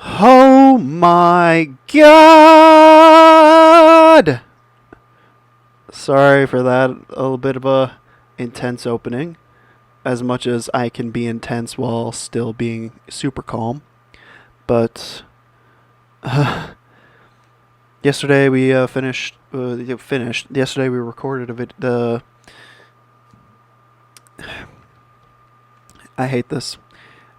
Oh my god! Sorry for that. A little bit of a intense opening. As much as I can be intense while still being super calm. But yesterday we finished. Yesterday we recorded a vid. I hate this.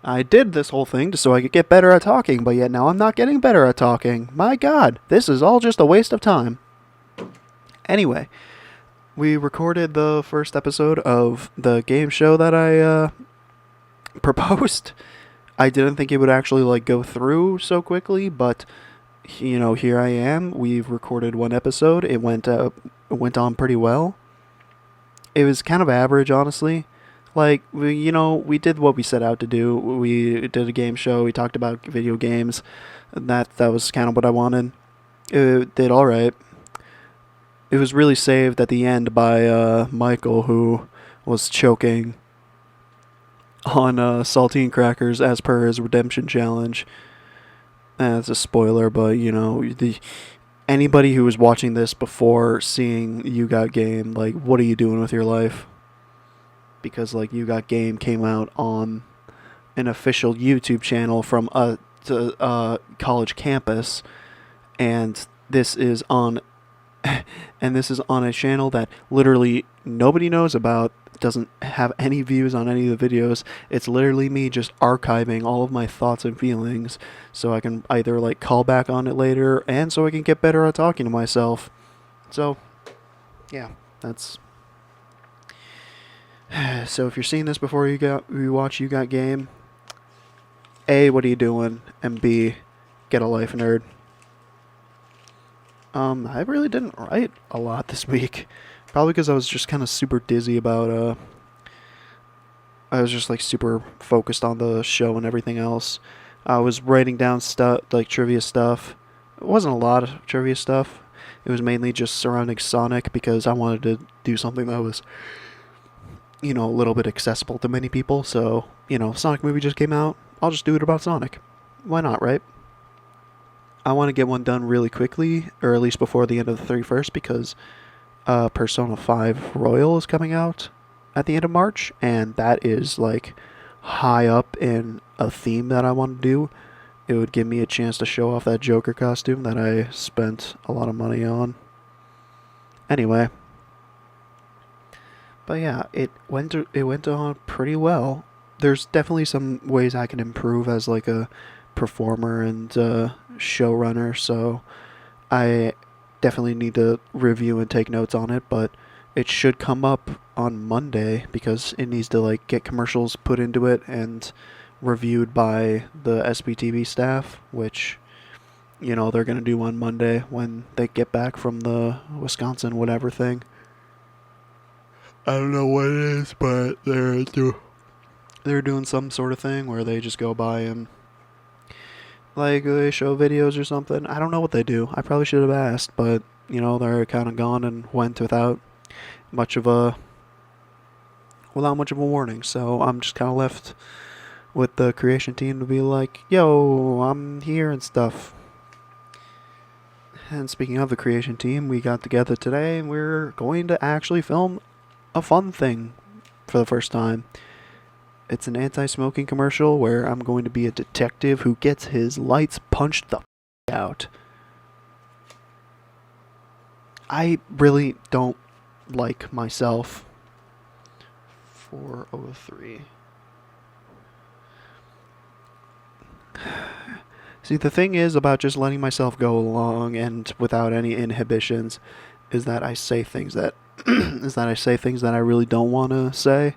I did this whole thing just so I could get better at talking, but yet now I'm not getting better at talking. My god, this is all just a waste of time. Anyway, we recorded the first episode of the game show that I proposed. I didn't think it would actually go through so quickly, but here I am. We've recorded one episode. It went on pretty well. It was kind of average, honestly. We did what we set out to do. We did a game show. We talked about video games. That was kind of what I wanted. It did all right. It was really saved at the end by Michael, who was choking on saltine crackers as per his redemption challenge. It's a spoiler, but anybody who was watching this before seeing You Got Game, what are you doing with your life? Because You Got Game came out on an official YouTube channel from a college campus, and this is on a channel that literally nobody knows about, doesn't have any views on any of the videos. It's literally me just archiving all of my thoughts and feelings so I can either call back on it later and so I can get better at talking to myself. So, yeah, that's so if you're seeing this before you watch You Got Game, A, what are you doing? And B, get a life, nerd. I really didn't write a lot this week. Probably because I was just kind of super dizzy about, I was just super focused on the show and everything else. I was writing down stuff, trivia stuff. It wasn't a lot of trivia stuff. It was mainly just surrounding Sonic because I wanted to do something that was, a little bit accessible to many people. So, Sonic movie just came out. I'll just do it about Sonic. Why not, right? I want to get one done really quickly, or at least before the end of the 31st, because Persona 5 Royal is coming out at the end of March, and that is high up in a theme that I want to do. It would give me a chance to show off that Joker costume that I spent a lot of money on. Anyway, but yeah, it went on pretty well. There's definitely some ways I can improve as a performer and showrunner, so I definitely need to review and take notes on it, but it should come up on Monday because it needs to get commercials put into it and reviewed by the SBTV staff, which they're going to do on Monday when they get back from the Wisconsin whatever thing. I don't know what it is, but they're doing some sort of thing where they just go by and they show videos or something. I don't know what they do. I probably should have asked, but they're kind of gone and went without much of a warning. So I'm just kind of left with the creation team to be yo, I'm here and stuff. And speaking of the creation team, we got together today and we're going to actually film a fun thing for the first time. It's an anti-smoking commercial where I'm going to be a detective who gets his lights punched the out. I really don't like myself. 403. See, the thing is about just letting myself go along and without any inhibitions is that I say things that I really don't want to say.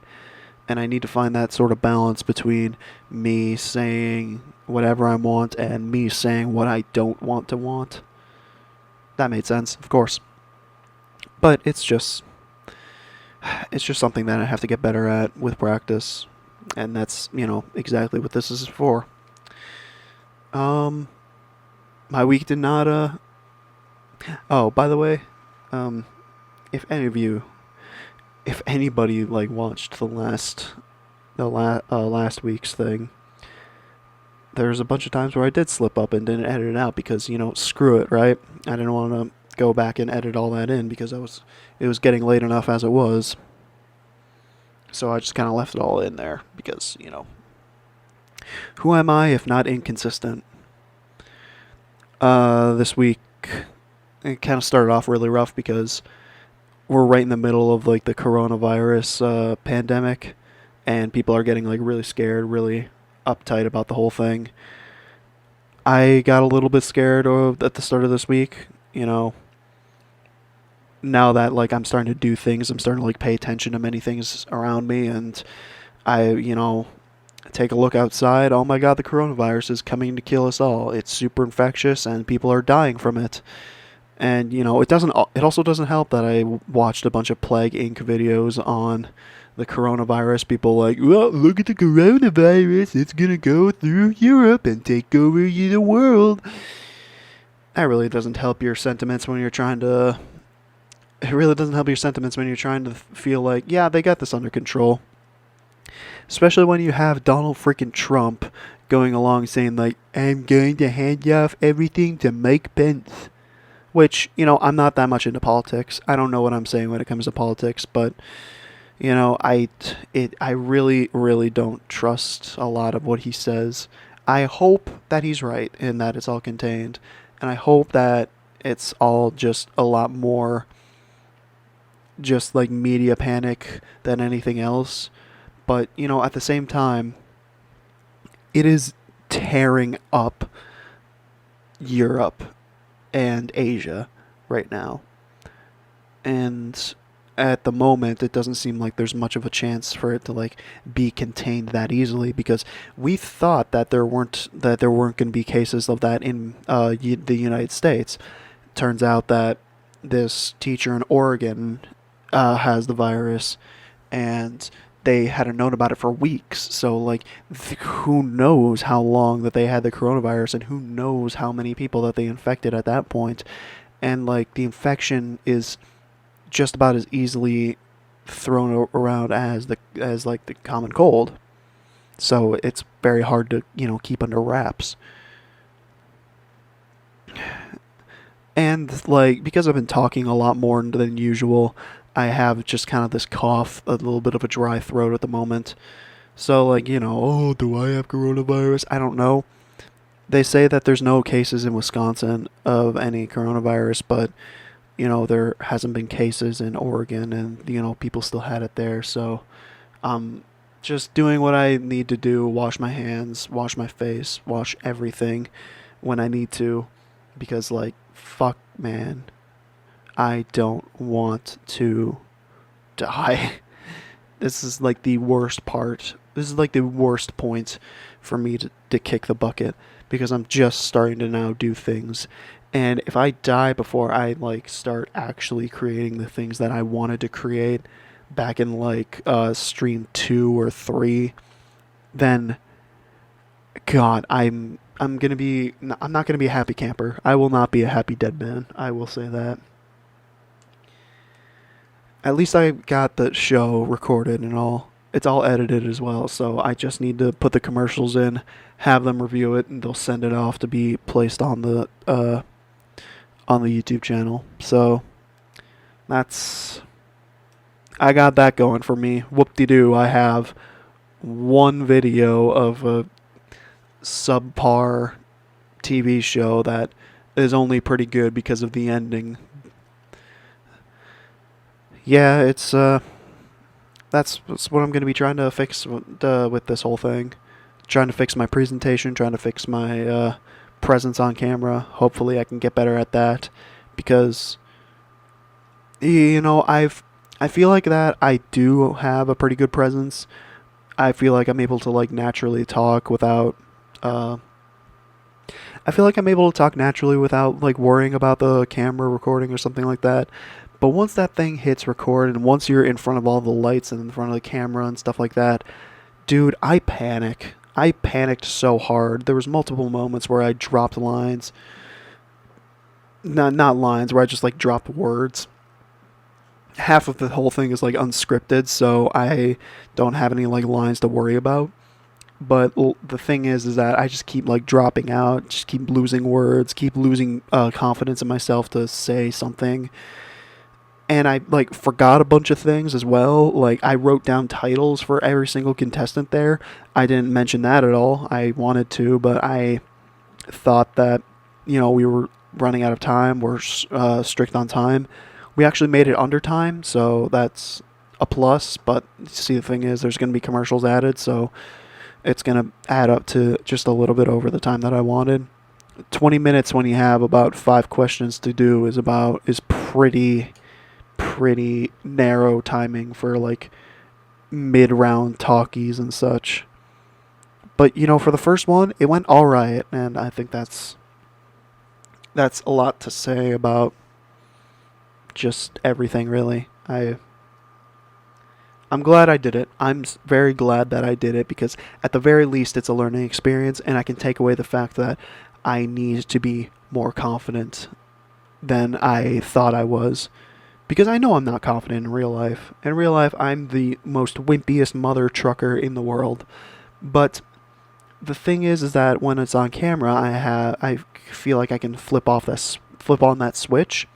And I need to find that sort of balance between me saying whatever I want and me saying what I don't want to want. That made sense, of course. But it's just something that I have to get better at with practice. And that's, exactly what this is for. My week did not, oh, by the way, if anybody watched the last week's thing, there's a bunch of times where I did slip up and didn't edit it out because, screw it, right? I didn't want to go back and edit all that in because it was getting late enough as it was. So I just kind of left it all in there because, who am I if not inconsistent? This week, it kind of started off really rough because we're right in the middle of like the coronavirus pandemic, and people are getting like really scared, really uptight about the whole thing. I got a little bit scared at the start of this week, now that like I'm starting to do things, I'm starting to like pay attention to many things around me, and I, take a look outside. Oh my god, the coronavirus is coming to kill us all. It's super infectious and people are dying from it. And it also doesn't help that I watched a bunch of Plague Inc. videos on the coronavirus. People like, well, look at the coronavirus. It's going to go through Europe and take over the world. That really doesn't help your sentiments when you're trying to... It really doesn't help your sentiments when you're trying to feel like, yeah, they got this under control. Especially when you have Donald freaking Trump going along saying, like, I'm going to hand off everything to Mike Pence. Which, I'm not that much into politics. I don't know what I'm saying when it comes to politics, but, I really, really don't trust a lot of what he says. I hope that he's right and that it's all contained. And I hope that it's all just a lot more just like media panic than anything else. But, at the same time, it is tearing up Europe and Asia right now. And at the moment, it doesn't seem like there's much of a chance for it to like be contained that easily, because we thought that there weren't going to be cases of that in the United States. Turns out that this teacher in Oregon has the virus, and they hadn't known about it for weeks. So, like, who knows how long that they had the coronavirus, and who knows how many people that they infected at that point. And, like, the infection is just about as easily thrown around as the common cold. So it's very hard to, keep under wraps. And, like, because I've been talking a lot more than usual, I have just kind of this cough, a little bit of a dry throat at the moment. So, like, oh, do I have coronavirus? I don't know. They say that there's no cases in Wisconsin of any coronavirus, but, there hasn't been cases in Oregon, and, people still had it there. So, just doing what I need to do, wash my hands, wash my face, wash everything when I need to, because, like, fuck, man. I don't want to die. This is like the worst part. This is like the worst point for me to kick the bucket, because I'm just starting to now do things. And if I die before I like start actually creating the things that I wanted to create back in like stream 2 or 3, then God, I'm not gonna be a happy camper. I will not be a happy dead man. I will say that. At least I got the show recorded and all. It's all edited as well, so I just need to put the commercials in, have them review it, and they'll send it off to be placed on the YouTube channel. So I got that going for me. Whoop-de-doo, I have one video of a subpar TV show that is only pretty good because of the ending. Yeah, it's that's what I'm going to be trying to fix with this whole thing. Trying to fix my presentation, trying to fix my presence on camera. Hopefully I can get better at that, because I feel like that I do have a pretty good presence. I feel like I'm able to like naturally talk without I feel like I'm able to talk naturally without like worrying about the camera recording or something like that. But once that thing hits record, and once you're in front of all the lights and in front of the camera and stuff like that, dude, I panic. I panicked so hard. There was multiple moments where I dropped lines. Not lines, where I just like dropped words. Half of the whole thing is like unscripted, so I don't have any like lines to worry about. But the thing is that I just keep like dropping out, just keep losing words, keep losing confidence in myself to say something. And I like forgot a bunch of things as well. Like I wrote down titles for every single contestant there. I didn't mention that at all. I wanted to, but I thought that we were running out of time. We're strict on time. We actually made it under time, so that's a plus. But see, the thing is, there's going to be commercials added, so it's going to add up to just a little bit over the time that I wanted. 20 minutes when you have about 5 questions to do is pretty narrow timing for like mid-round talkies and such. But for the first one, it went all right, and I think that's a lot to say about just everything really. I'm glad I did it. I'm very glad that I did it because at the very least it's a learning experience and I can take away the fact that I need to be more confident than I thought I was. Because I know I'm not confident in real life. In real life, I'm the most wimpiest mother trucker in the world. But the thing is that when it's on camera, I feel like I can flip on that switch.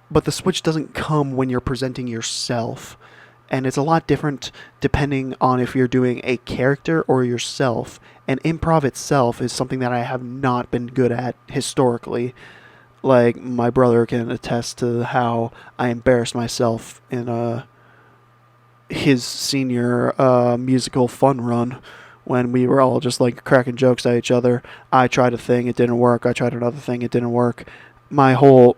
But the switch doesn't come when you're presenting yourself. And it's a lot different depending on if you're doing a character or yourself. And improv itself is something that I have not been good at historically. Like, my brother can attest to how I embarrassed myself in his senior musical fun run when we were all just, like, cracking jokes at each other. I tried a thing, it didn't work. I tried another thing, it didn't work. My whole...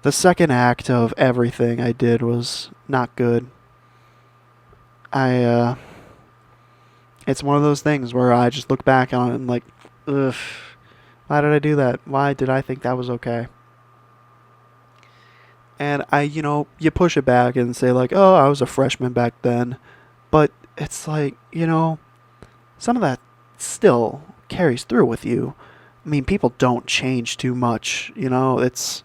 The second act of everything I did was not good. It's one of those things where I just look back on it and like, ugh, why did I do that? Why did I think that was okay? And you push it back and say like, oh, I was a freshman back then. But it's like, some of that still carries through with you. I mean, people don't change too much, it's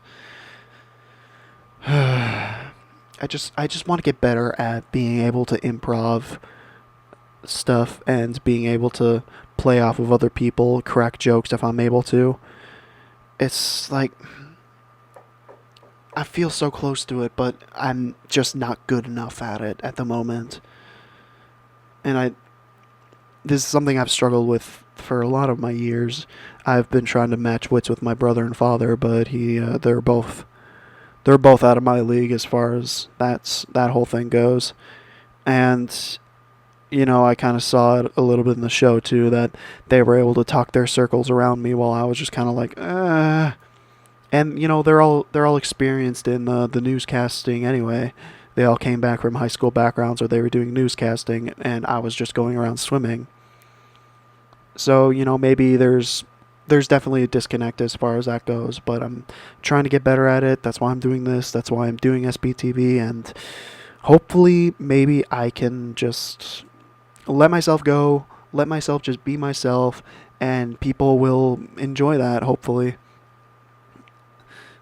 I just want to get better at being able to improv stuff and being able to play off of other people, crack jokes if I'm able to. It's like I feel so close to it, but I'm just not good enough at it at the moment. And this is something I've struggled with for a lot of my years. I've been trying to match wits with my brother and father, but they're both out of my league as far as that whole thing goes. And I kind of saw it a little bit in the show too that they were able to talk their circles around me while I was just kind of like, And they're all experienced in the newscasting anyway. They all came back from high school backgrounds or they were doing newscasting, and I was just going around swimming. So maybe there's definitely a disconnect as far as that goes, but I'm trying to get better at it. That's why I'm doing this. That's why I'm doing SBTV, and hopefully maybe I can just let myself go, let myself just be myself, and people will enjoy that, hopefully.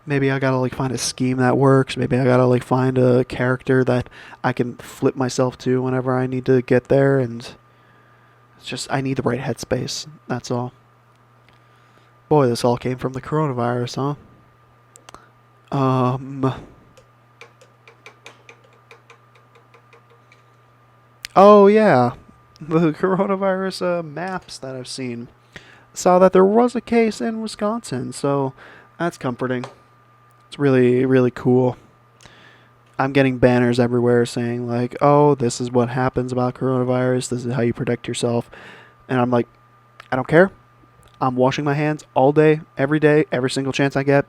Maybe I gotta like find a scheme that works. Maybe I gotta like find a character that I can flip myself to whenever I need to get there, and it's just I need the right headspace. That's all. Boy, this all came from the coronavirus, huh? Oh yeah, the coronavirus maps that I've seen saw that there was a case in Wisconsin, so that's comforting. It's really, really cool. I'm getting banners everywhere saying like, "Oh, this is what happens about coronavirus. This is how you protect yourself." And I'm like, I don't care. I'm washing my hands all day, every single chance I get.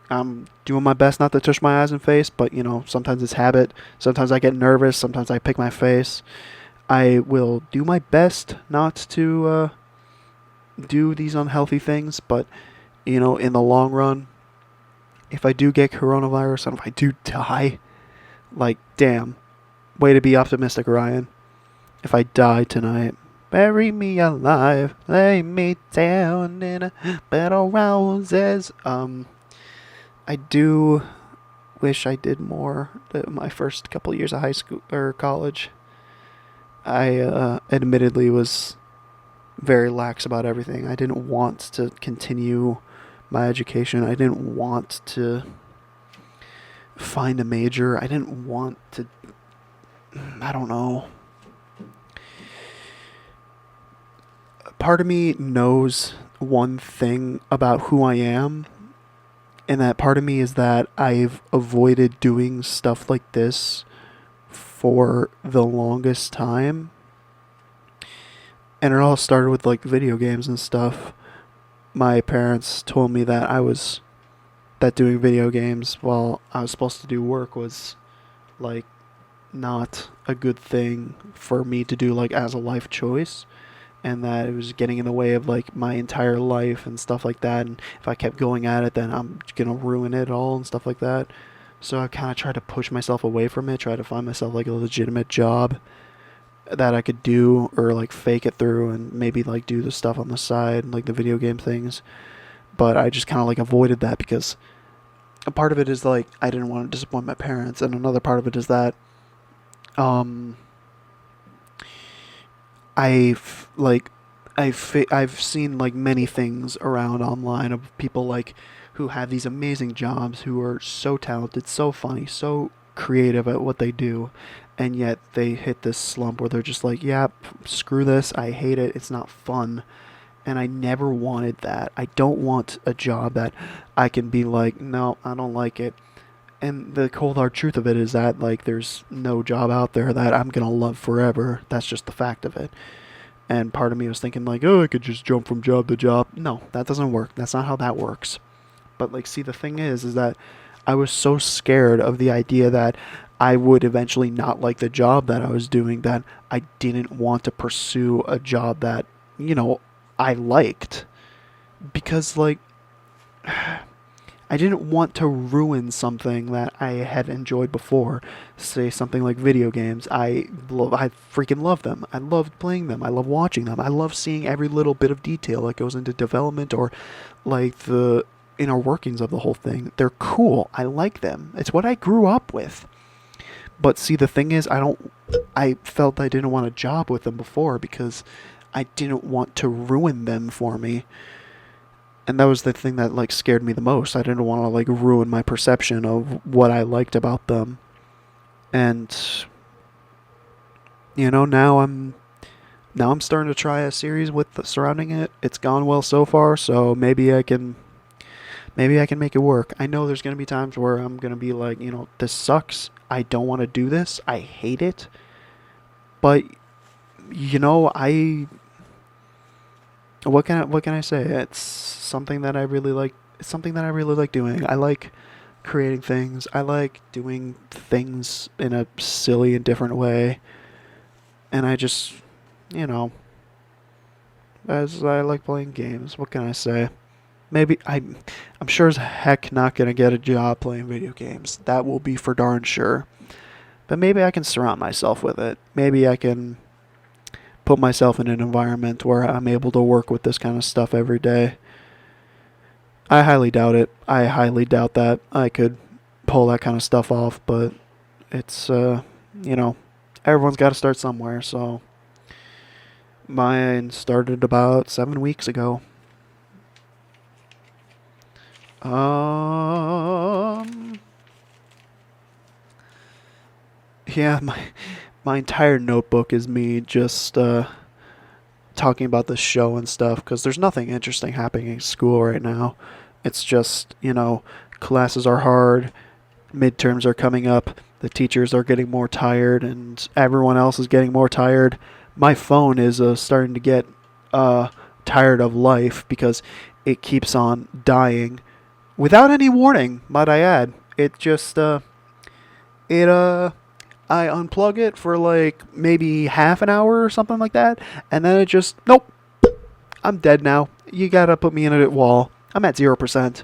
I'm doing my best not to touch my eyes and face, but sometimes it's habit. Sometimes I get nervous. Sometimes I pick my face. I will do my best not to do these unhealthy things, but in the long run, if I do get coronavirus and if I do die, like, damn, way to be optimistic, Ryan. If I die tonight, bury me alive, lay me down in a bed of roses. I do wish I did more my first couple years of high school or college. I admittedly was very lax about everything. I didn't want to continue my education. I didn't want to find a major. I didn't want to. I don't know. Part of me knows one thing about who I am, and that part of me is that I've avoided doing stuff like this for the longest time. And it all started with like video games and stuff. My parents told me that doing video games while I was supposed to do work was like not a good thing for me to do like as a life choice, and that it was getting in the way of like my entire life and stuff like that, and if I kept going at it then I'm gonna ruin it all and stuff like that. So I kind of tried to push myself away from it, try to find myself like a legitimate job that I could do, or like fake it through and maybe like do the stuff on the side, like the video game things. But I just kind of like avoided that because a part of it is like I didn't want to disappoint my parents, and another part of it is that um I've seen like many things around online of people like who have these amazing jobs, who are so talented, so funny, so creative at what they do, and yet they hit this slump where they're just like, yeah, screw this, I hate it, it's not fun. And I never wanted that. I don't want a job that I can be like, no, I don't like it. And the cold hard truth of it is that like there's no job out there that I'm gonna love forever. That's just the fact of it. And part of me was thinking like, oh, I could just jump from job to job. No, that doesn't work. That's not how that works. But like, see, the thing is that I was so scared of the idea that I would eventually not like the job that I was doing that I didn't want to pursue a job that, you know, I liked. Because like I didn't want to ruin something that I had enjoyed before. Say something like video games. I freaking love them. I loved playing them. I love watching them. I love seeing every little bit of detail that goes into development or like the inner workings of the whole thing. They're cool. I like them. It's what I grew up with. But see, the thing is, I felt I didn't want a job with them before because I didn't want to ruin them for me. And that was the thing that like scared me the most. I didn't want to like ruin my perception of what I liked about them. And you know, now I'm starting to try a series with the surrounding it. It's gone well so far, so maybe I can make it work. I know there's going to be times where I'm going to be like, you know, this sucks. I don't want to do this. I hate it. But you know, what can I say? It's something that I really like. It's something that I really like doing. I like creating things. I like doing things in a silly and different way. And I just, you know, as I like playing games. What can I say? I'm sure as heck not gonna get a job playing video games. That will be for darn sure. But maybe I can surround myself with it. Maybe I can put myself in an environment where I'm able to work with this kind of stuff every day. I highly doubt it. I highly doubt that I could pull that kind of stuff off, but it's, you know, everyone's got to start somewhere, so mine started about 7 weeks ago. Um, yeah, my entire notebook is me just talking about the show and stuff because there's nothing interesting happening in school right now. It's just, you know, classes are hard, midterms are coming up, the teachers are getting more tired, and everyone else is getting more tired. My phone is starting to get tired of life because it keeps on dying without any warning, might I add. It just, it, I unplug it for like maybe half an hour or something like that, and then it just, nope, I'm dead now. You gotta put me in a wall. I'm at 0%.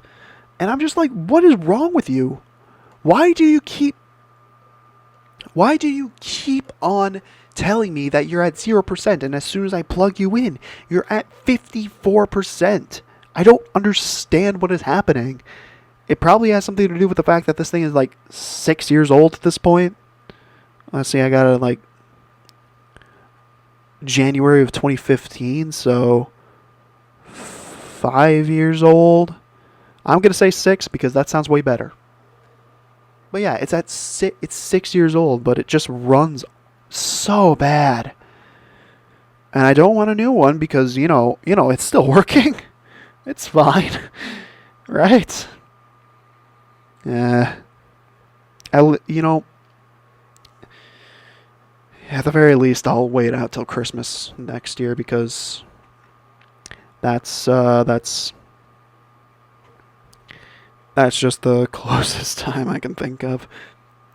And I'm just like, what is wrong with you? Why do you keep on telling me that you're at 0% and as soon as I plug you in, you're at 54%? I don't understand what is happening. It probably has something to do with the fact that this thing is like 6 years old at this point. Let's see, I gotta like January of 2015, so 5 years old. I'm gonna say 6 because that sounds way better. But yeah, it's 6 years old, but it just runs so bad, and I don't want a new one because it's still working. It's fine, right? Yeah, I, you know, at the very least, I'll wait out till Christmas next year because that's that's just the closest time I can think of,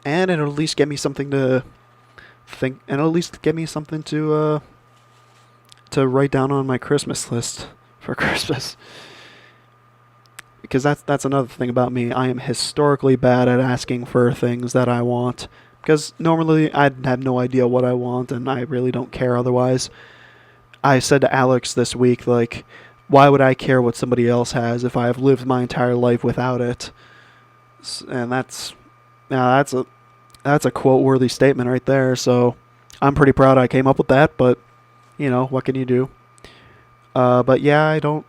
and it'll at least get me something to think, and it'll at least get me something to write down on my Christmas list for Christmas. Because that's another thing about me. I am historically bad at asking for things that I want. Because normally I'd have no idea what I want, and I really don't care otherwise. I said to Alex this week, like, why would I care what somebody else has if I have lived my entire life without it? And that's a quote-worthy statement right there. So I'm pretty proud I came up with that. But what can you do? But yeah, I don't.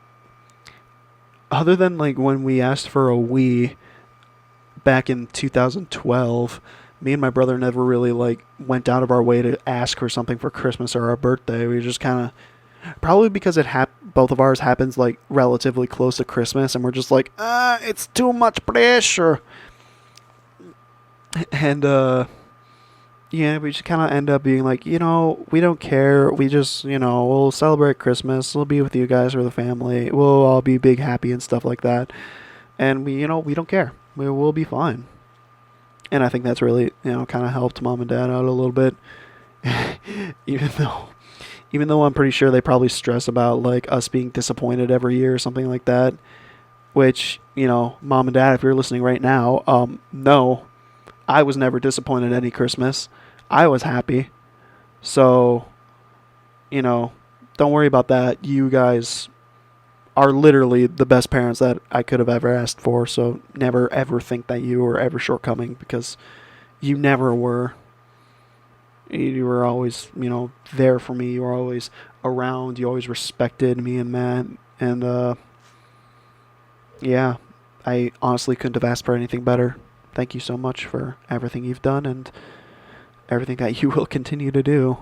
Other than like when we asked for a Wii back in 2012, me and my brother never really like went out of our way to ask for something for Christmas or our birthday. We just kind of, probably because both of ours happens like relatively close to Christmas, and we're just like, it's too much pressure. And yeah, we just kind of end up being like, we don't care. We just, we'll celebrate Christmas. We'll be with you guys or the family. We'll all be big, happy, and stuff like that. And we don't care. We'll be fine. And I think that's really, kind of helped mom and dad out a little bit. even though I'm pretty sure they probably stress about like us being disappointed every year or something like that. Which, mom and dad, if you're listening right now, no, I was never disappointed any Christmas. I was happy. So, don't worry about that. You guys are literally the best parents that I could have ever asked for. So never ever think that you were ever shortcoming, because you never were. You were always, there for me. You were always around. You always respected me and Matt. And, yeah, I honestly couldn't have asked for anything better. Thank you so much for everything you've done and everything that you will continue to do.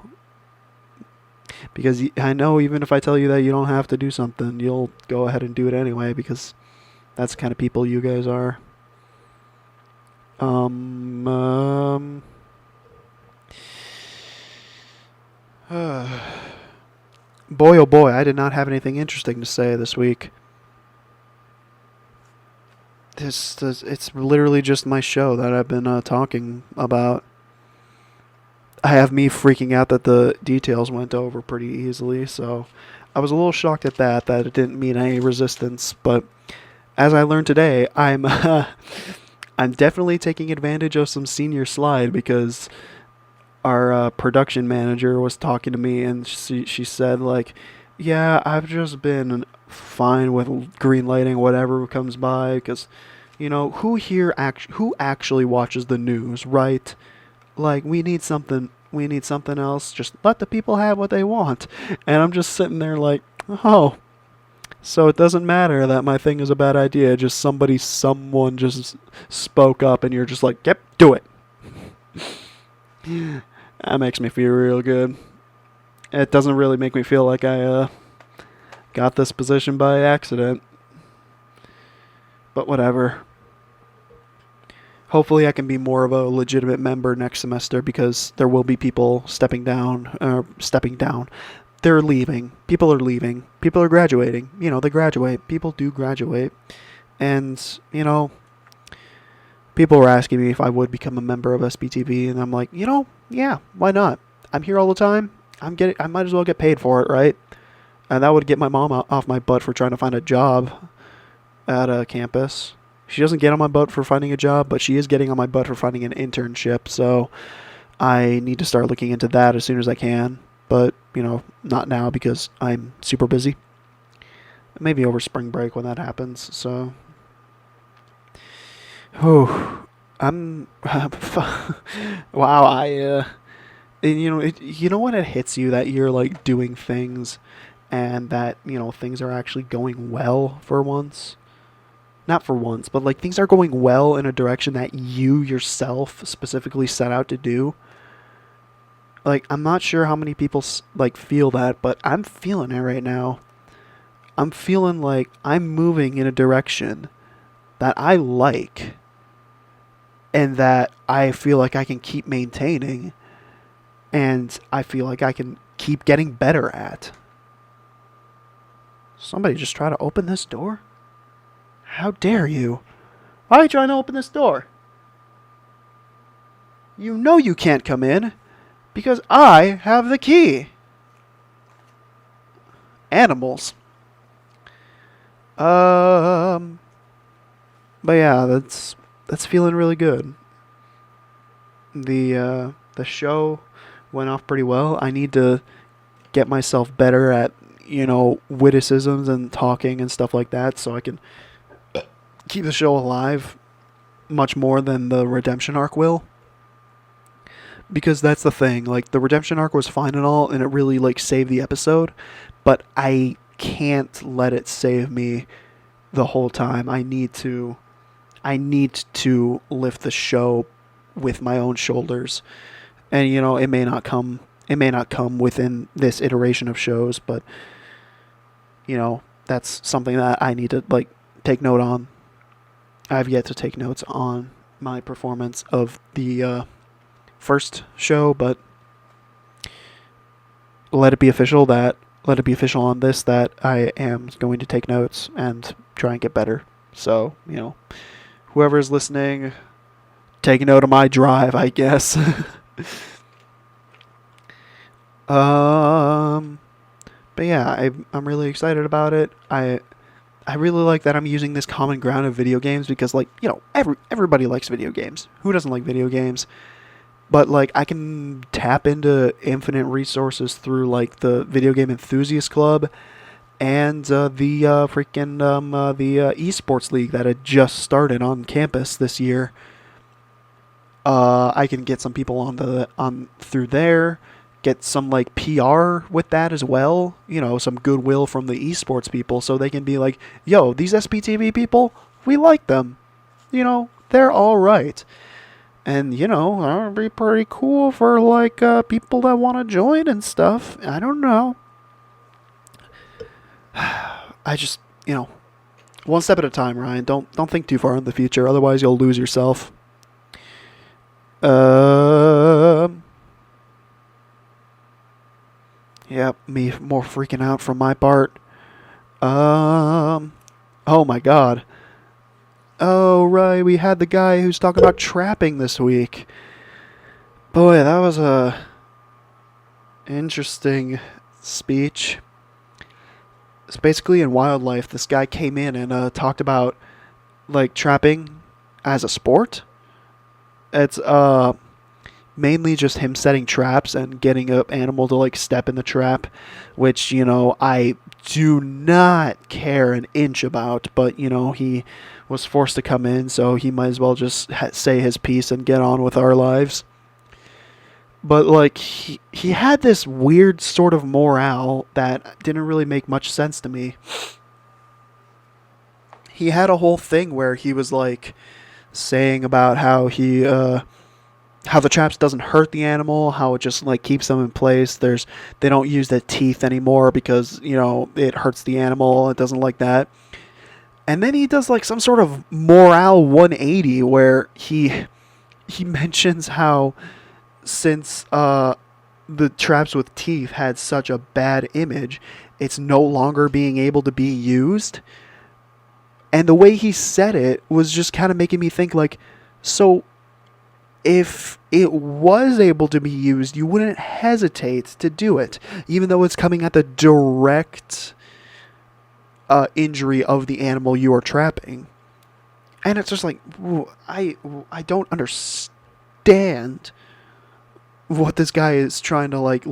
Because I know even if I tell you that you don't have to do something, you'll go ahead and do it anyway, because that's the kind of people you guys are. Boy, oh boy, I did not have anything interesting to say this week. It's literally just my show that I've been talking about. I have me freaking out that the details went over pretty easily, so I was a little shocked at that it didn't meet any resistance. But as I learned today, I'm I'm definitely taking advantage of some senior slide, because our production manager was talking to me, and she said like, yeah, I've just been fine with green lighting whatever comes by, because who actually watches the news, right? Like, we need something else. Just let the people have what they want. And I'm just sitting there like, oh, so it doesn't matter that my thing is a bad idea. Just someone just spoke up, and you're just like, yep, do it. That makes me feel real good. It doesn't really make me feel like I got this position by accident. But whatever. Hopefully I can be more of a legitimate member next semester, because there will be people stepping down. They're leaving. People are leaving. People are graduating. They graduate. People do graduate. And, people were asking me if I would become a member of SBTV, and I'm like, yeah, why not? I'm here all the time. I might as well get paid for it, right? And that would get my mom off my butt for trying to find a job at a campus. She doesn't get on my butt for finding a job, but she is getting on my butt for finding an internship. So I need to start looking into that as soon as I can. But, not now, because I'm super busy. Maybe over spring break when that happens. So, oh, I'm wow. And, you know when it hits you that you're like doing things and that, things are actually going well for once? Not for once, but like things are going well in a direction that you yourself specifically set out to do. Like, I'm not sure how many people like feel that, but I'm feeling it right now. I'm feeling like I'm moving in a direction that I like and that I feel like I can keep maintaining and I feel like I can keep getting better at. Somebody just try to open this door? How dare you? Why are you trying to open this door? You know you can't come in because I have the key. Animals. But yeah, that's feeling really good. The show went off pretty well. I need to get myself better at, witticisms and talking and stuff like that so I can keep the show alive much more than the redemption arc will. Because that's the thing, like the redemption arc was fine and all and it really like saved the episode, but I can't let it save me the whole time. I need to lift the show with my own shoulders. And it may not come within this iteration of shows, but that's something that I need to like take note on. I've yet to take notes on my performance of the first show, but let it be official on this that I am going to take notes and try and get better. So, whoever's listening, take note of my drive, I guess. But yeah, I'm really excited about it. I really like that I'm using this common ground of video games because, like, everybody likes video games. Who doesn't like video games? But, like, I can tap into infinite resources through, like, the Video Game Enthusiast Club and the esports league that had just started on campus this year. I can get some people on through there, get some like PR with that as well. Some goodwill from the esports people, so they can be like, "Yo, these SPTV people, we like them. They're all right." And that would be pretty cool for like people that want to join and stuff. I don't know. I just one step at a time, Ryan. Don't think too far in the future, otherwise you'll lose yourself. Yeah, me more freaking out from my part. Oh my god. Oh, right, we had the guy who's talking about trapping this week. Boy, that was a interesting speech. It's basically in wildlife, this guy came in and talked about like trapping as a sport. It's mainly just him setting traps and getting an animal to like step in the trap, which I do not care an inch about, but he was forced to come in, so he might as well just say his piece and get on with our lives. But like he had this weird sort of morale that didn't really make much sense to me. He had a whole thing where he was like saying about how how the traps doesn't hurt the animal, how it just like keeps them in place. They don't use the teeth anymore because it hurts the animal. It doesn't like that. And then he does like some sort of morale 180 where he mentions how since the traps with teeth had such a bad image, it's no longer being able to be used. And the way he said it was just kind of making me think like, so if it was able to be used, you wouldn't hesitate to do it, even though it's coming at the direct injury of the animal you are trapping. And it's just like, I don't understand what this guy is trying to like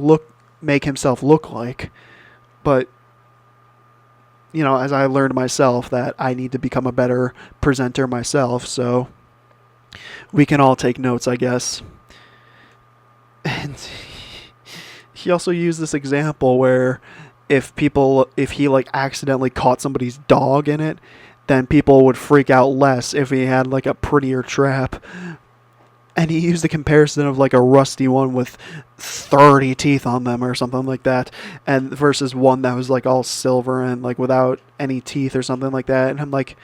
make himself look like. But as I learned myself that I need to become a better presenter myself, so we can all take notes, I guess. And he also used this example where if he like accidentally caught somebody's dog in it, then people would freak out less if he had like a prettier trap. And he used the comparison of like a rusty one with 30 teeth on them or something like that, and versus one that was like all silver and like without any teeth or something like that. And I'm like,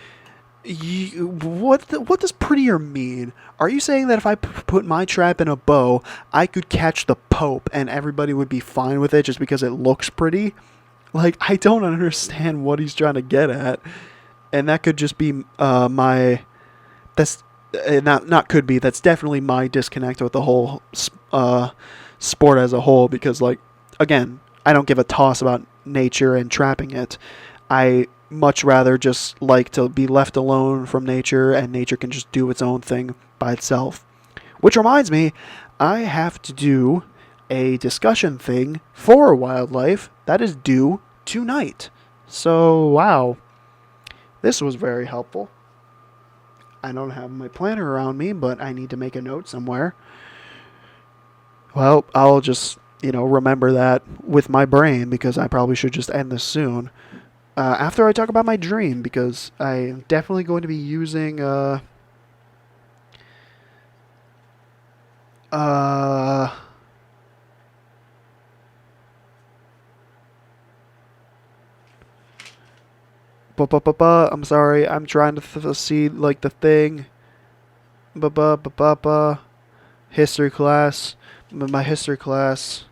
what does prettier mean? Are you saying that if I put my trap in a bow, I could catch the Pope and everybody would be fine with it just because it looks pretty? Like, I don't understand what he's trying to get at. And that could just be my... That's not could be. That's definitely my disconnect with the whole sport as a whole. Because, like, again, I don't give a toss about nature and trapping it. I much rather just like to be left alone from nature, and nature can just do its own thing by itself. Which reminds me, I have to do a discussion thing for wildlife that is due tonight. So, wow. This was very helpful. I don't have my planner around me, but I need to make a note somewhere. Well, I'll just, remember that with my brain, because I probably should just end this soon. After I talk about my dream, because I'm definitely going to be using, I'm sorry, I'm trying to see, like, the thing. History class. My history class.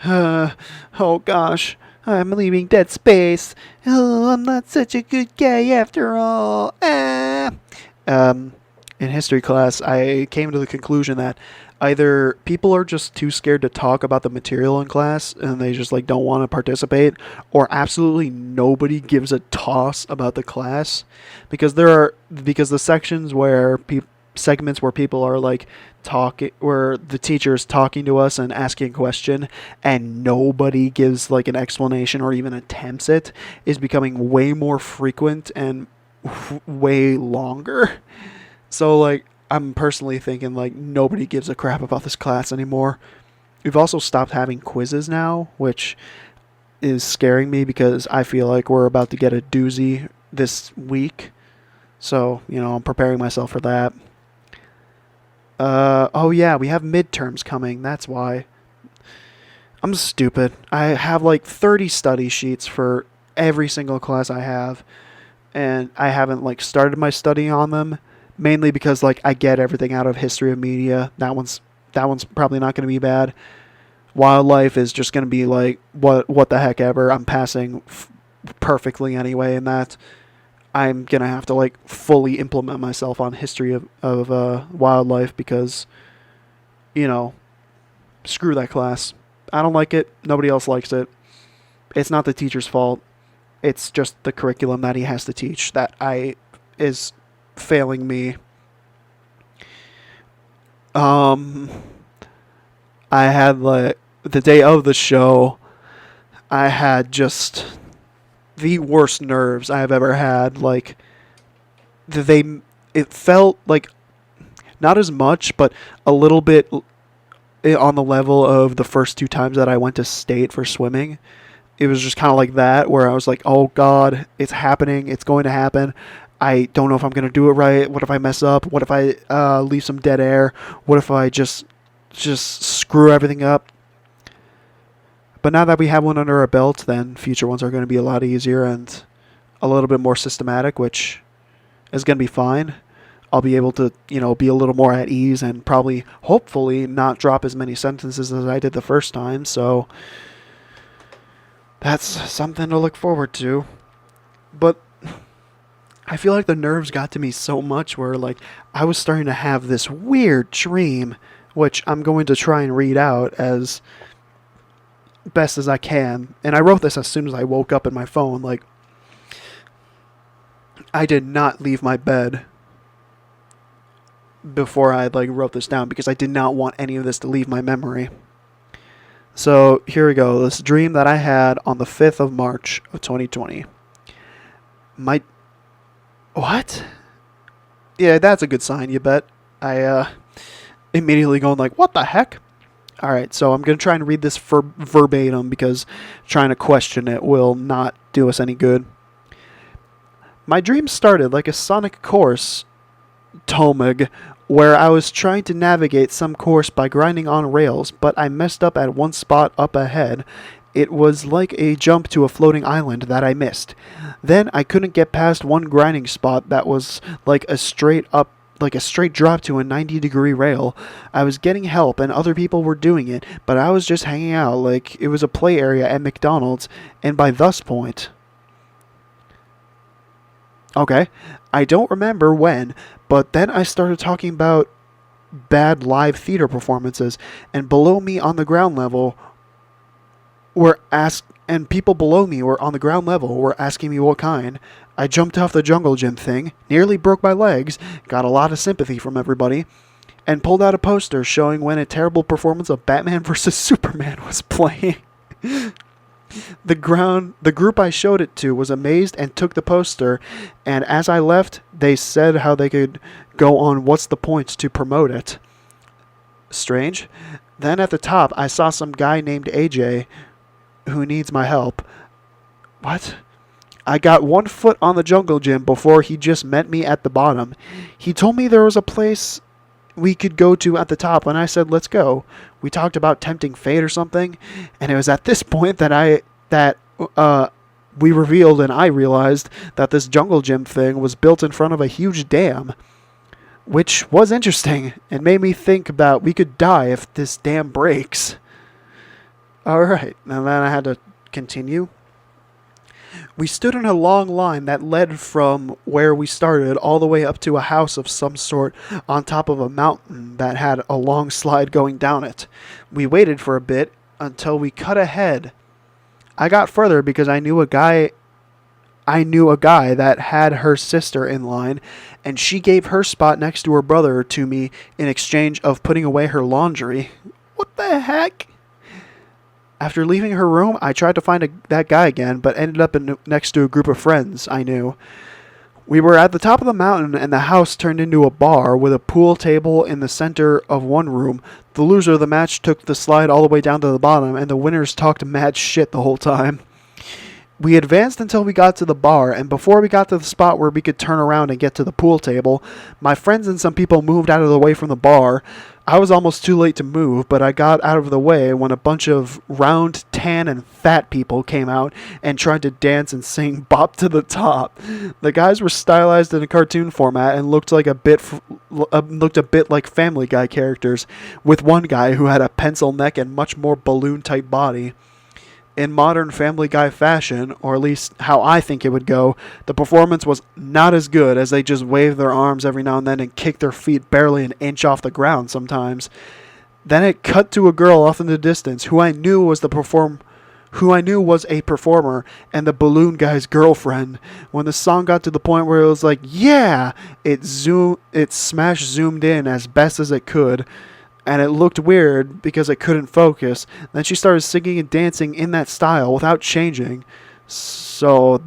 Oh gosh, I'm leaving Dead Space. Oh, I'm not such a good guy after all. In history class, I came to the conclusion that either people are just too scared to talk about the material in class and they just like don't want to participate, or absolutely nobody gives a toss about the class, because the sections where segments where people are like talking, where the teacher is talking to us and asking a question and nobody gives like an explanation or even attempts it, is becoming way more frequent and way longer. So like, I'm personally thinking like nobody gives a crap about this class anymore. We've also stopped having quizzes now, which is scaring me because I feel like we're about to get a doozy this week. So, I'm preparing myself for that. Oh yeah, we have midterms coming. That's why. I'm stupid. I have like 30 study sheets for every single class I have, and I haven't like started my study on them, mainly because like I get everything out of history of media. That one's probably not going to be bad. Wildlife is just going to be like what the heck ever. I'm passing perfectly anyway in that. I'm going to have to like fully implement myself on history of wildlife because, screw that class. I don't like it. Nobody else likes it. It's not the teacher's fault. It's just the curriculum that he has to teach that is failing me. I had like the day of the show, I had just the worst nerves I have ever had. Like it felt like not as much, but a little bit on the level of the first two times that I went to state for swimming. It was just kind of like that, where I was like, oh God, it's happening. It's going to happen. I don't know if I'm going to do it right. What if I mess up? What if I leave some dead air? What if I just screw everything up? But now that we have one under our belt, then future ones are going to be a lot easier and a little bit more systematic, which is going to be fine. I'll be able to, be a little more at ease and probably, hopefully, not drop as many sentences as I did the first time. So that's something to look forward to. But I feel like the nerves got to me so much where, like, I was starting to have this weird dream, which I'm going to try and read out as best as I can. And I wrote this as soon as I woke up in my phone. Like, I did not leave my bed before I wrote this down because I did not want any of this to leave my memory. So here we go. This dream that I had on the 5th of March of 2020. What? Yeah, that's a good sign, you bet. I immediately going like, what the heck? All right, so I'm going to try and read this verbatim because trying to question it will not do us any good. My dream started like a Sonic course, Tomig, where I was trying to navigate some course by grinding on rails, but I messed up at one spot up ahead. It was like a jump to a floating island that I missed. Then I couldn't get past one grinding spot that was like a straight drop to a 90-degree rail. I was getting help and other people were doing it, but I was just hanging out like it was a play area at McDonald's, and by thus point... Okay, I don't remember when, but then I started talking about bad live theater performances, and below me on the ground level were people below me were on the ground level were asking me what kind. I jumped off the jungle gym thing, nearly broke my legs, got a lot of sympathy from everybody, and pulled out a poster showing when a terrible performance of Batman vs. Superman was playing. The group I showed it to was amazed and took the poster, and as I left, they said how they could go on What's the Point to promote it. Strange. Then at the top, I saw some guy named AJ who needs my help. What? I got 1 foot on the jungle gym before he just met me at the bottom. He told me there was a place we could go to at the top, and I said, let's go. We talked about tempting fate or something, and it was at this point that we revealed and I realized that this jungle gym thing was built in front of a huge dam, which was interesting and made me think about we could die if this dam breaks. Alright, and then I had to continue. We stood in a long line that led from where we started all the way up to a house of some sort on top of a mountain that had a long slide going down it. We waited for a bit until we cut ahead. I got further because I knew a guy that had her sister in line, and she gave her spot next to her brother to me in exchange of putting away her laundry. What the heck? After leaving her room, I tried to find that guy again, but ended up next to a group of friends I knew. We were at the top of the mountain, and the house turned into a bar with a pool table in the center of one room. The loser of the match took the slide all the way down to the bottom, and the winners talked mad shit the whole time. We advanced until we got to the bar, and before we got to the spot where we could turn around and get to the pool table, my friends and some people moved out of the way from the bar. I was almost too late to move, but I got out of the way when a bunch of round, tan, and fat people came out and tried to dance and sing Bop to the Top. The guys were stylized in a cartoon format and looked a bit like Family Guy characters, with one guy who had a pencil neck and much more balloon-type body. In modern Family Guy fashion, or at least how I think it would go, the performance was not as good, as they just waved their arms every now and then and kicked their feet barely an inch off the ground sometimes. Then it cut to a girl off in the distance who I knew was a performer and the balloon guy's girlfriend. When the song got to the point where it was like, yeah, it smash zoomed in as best as it could. And it looked weird because it couldn't focus. Then she started singing and dancing in that style without changing. So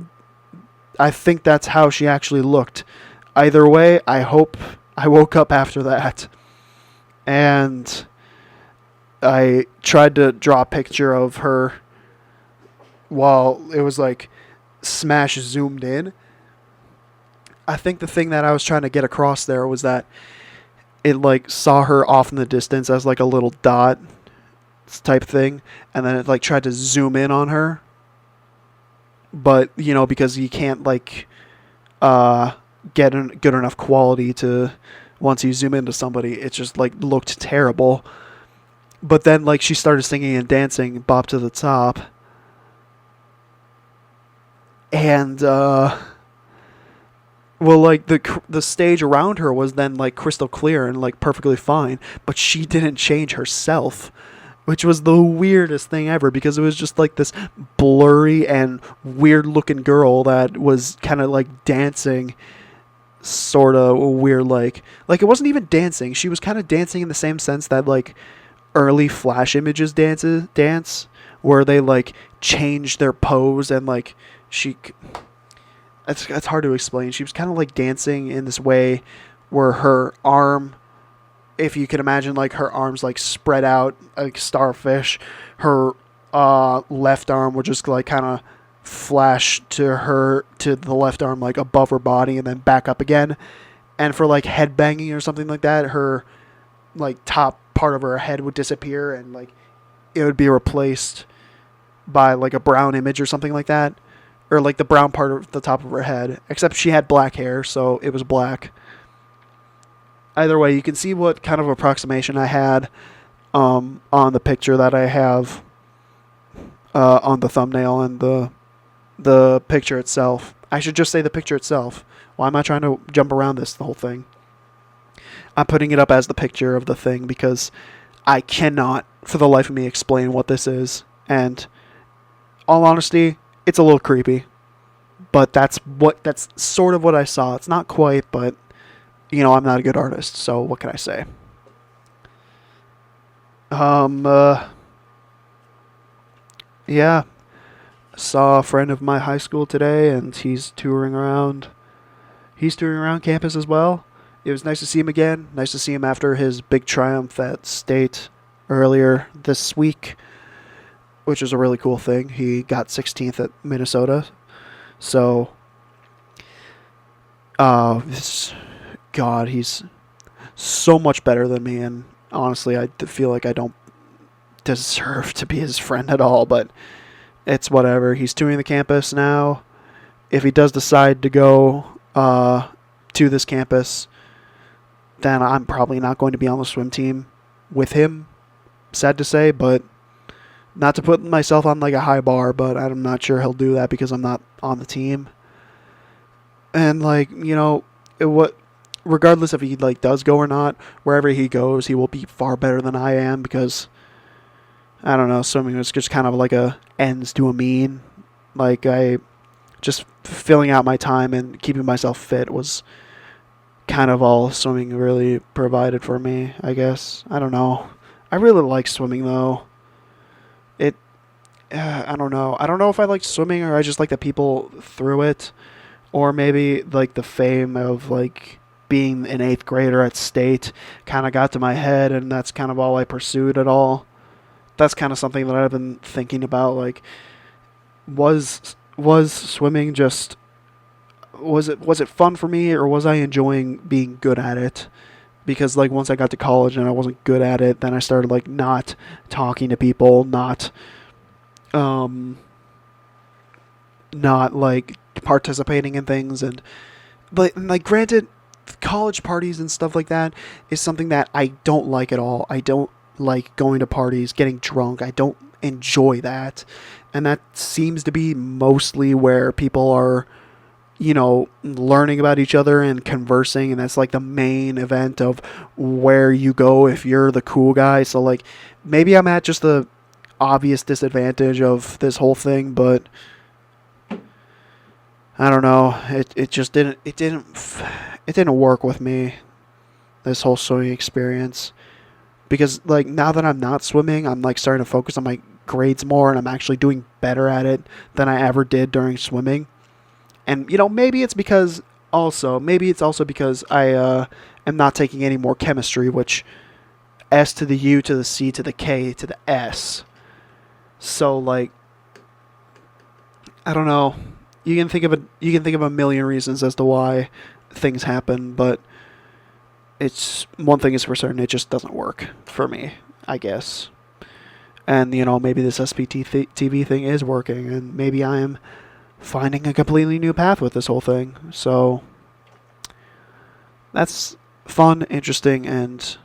I think that's how she actually looked. Either way, I hope I woke up after that. And I tried to draw a picture of her while it was like smash zoomed in. I think the thing that I was trying to get across there was that it like saw her off in the distance as like a little dot type thing, and then it like tried to zoom in on her, but because you can't like get good enough quality to once you zoom into somebody, it just like looked terrible. But then like she started singing and dancing Bop to the Top, and well, like, the stage around her was then, like, crystal clear and, like, perfectly fine. But she didn't change herself, which was the weirdest thing ever, because it was just, like, this blurry and weird-looking girl that was kind of, like, dancing sort of weird, like, it wasn't even dancing. She was kind of dancing in the same sense that, like, early Flash images dance, where they, like, change their pose and, like, It's hard to explain. She was kind of like dancing in this way where her arm if you can imagine, like, her arms, like, spread out like starfish, her left arm would just, like, kind of flash to the left arm, like, above her body and then back up again. And for, like, head banging or something like that, her, like, top part of her head would disappear and, like, it would be replaced by, like, a brown image or something like that. Or, like, the brown part of the top of her head. Except she had black hair, so it was black. Either way, you can see what kind of approximation I had on the picture that I have on the thumbnail and the picture itself. I should just say the picture itself. Why am I trying to jump around the whole thing? I'm putting it up as the picture of the thing because I cannot, for the life of me, explain what this is. And, all honesty, it's a little creepy. But that's sort of what I saw. It's not quite, but, you know, I'm not a good artist, so what can I say? Yeah. Saw a friend of my high school today, and he's touring around. He's touring around campus as well. It was nice to see him again. Nice to see him after his big triumph at state earlier this week, which was a really cool thing. He got 16th at Minnesota. So, God, he's so much better than me, and honestly, I feel like I don't deserve to be his friend at all, but it's whatever. He's touring the campus now. If he does decide to go to this campus, then I'm probably not going to be on the swim team with him. Sad to say, but not to put myself on like a high bar, but I'm not sure he'll do that because I'm not on the team. And like, you know, regardless if he like does go or not, wherever he goes, he will be far better than I am because I don't know, swimming was just kind of like a ends to a mean. Like I just filling out my time and keeping myself fit was kind of all swimming really provided for me, I guess. I don't know. I really like swimming though. I don't know. I don't know if I like swimming or I just like the people through it, or maybe like the fame of like being an 8th grader at state kind of got to my head, and that's kind of all I pursued at all. That's kind of something that I've been thinking about. Like, was swimming just was it fun for me, or was I enjoying being good at it? Because like once I got to college and I wasn't good at it, then I started like not talking to people, not like participating in things, and like granted, college parties and stuff like that is something that I don't like at all. I don't like going to parties, getting drunk. I don't enjoy that, and that seems to be mostly where people are, you know, learning about each other and conversing, and that's like the main event of where you go if you're the cool guy. So like maybe I'm at just the obvious disadvantage of this whole thing, but I don't know. It just didn't work with me, this whole swimming experience, because like now that I'm not swimming, I'm like starting to focus on my grades more, and I'm actually doing better at it than I ever did during swimming. And you know, maybe it's also because I am not taking any more chemistry, which S to the U to the C to the K to the S. So like, I don't know. You can think of a million reasons as to why things happen, but it's one thing is for certain: it just doesn't work for me, I guess. And you know, maybe this SPT TV thing is working, and maybe I am finding a completely new path with this whole thing. So that's fun, interesting, and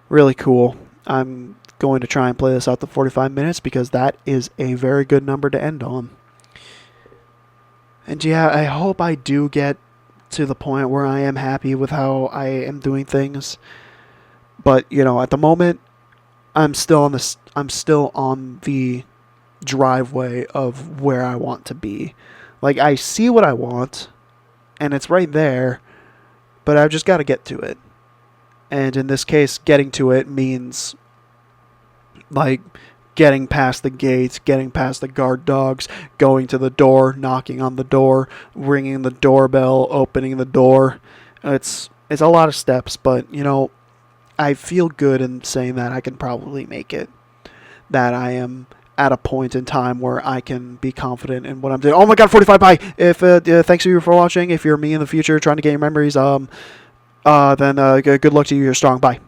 really cool. I'm going to try and play this out to 45 minutes because that is a very good number to end on. And yeah, I hope I do get to the point where I am happy with how I am doing things. But, you know, at the moment, I'm still on the driveway of where I want to be. Like, I see what I want, and it's right there, but I've just got to get to it. And in this case, getting to it means like getting past the gates, getting past the guard dogs, going to the door, knocking on the door, ringing the doorbell, opening the door. It's a lot of steps, but you know, I feel good in saying that I can probably make it. That I am at a point in time where I can be confident in what I'm doing. Oh my god, 45 bye! If thanks to you for watching. If you're me in the future trying to get your memories, then good luck to you. You're strong. Bye.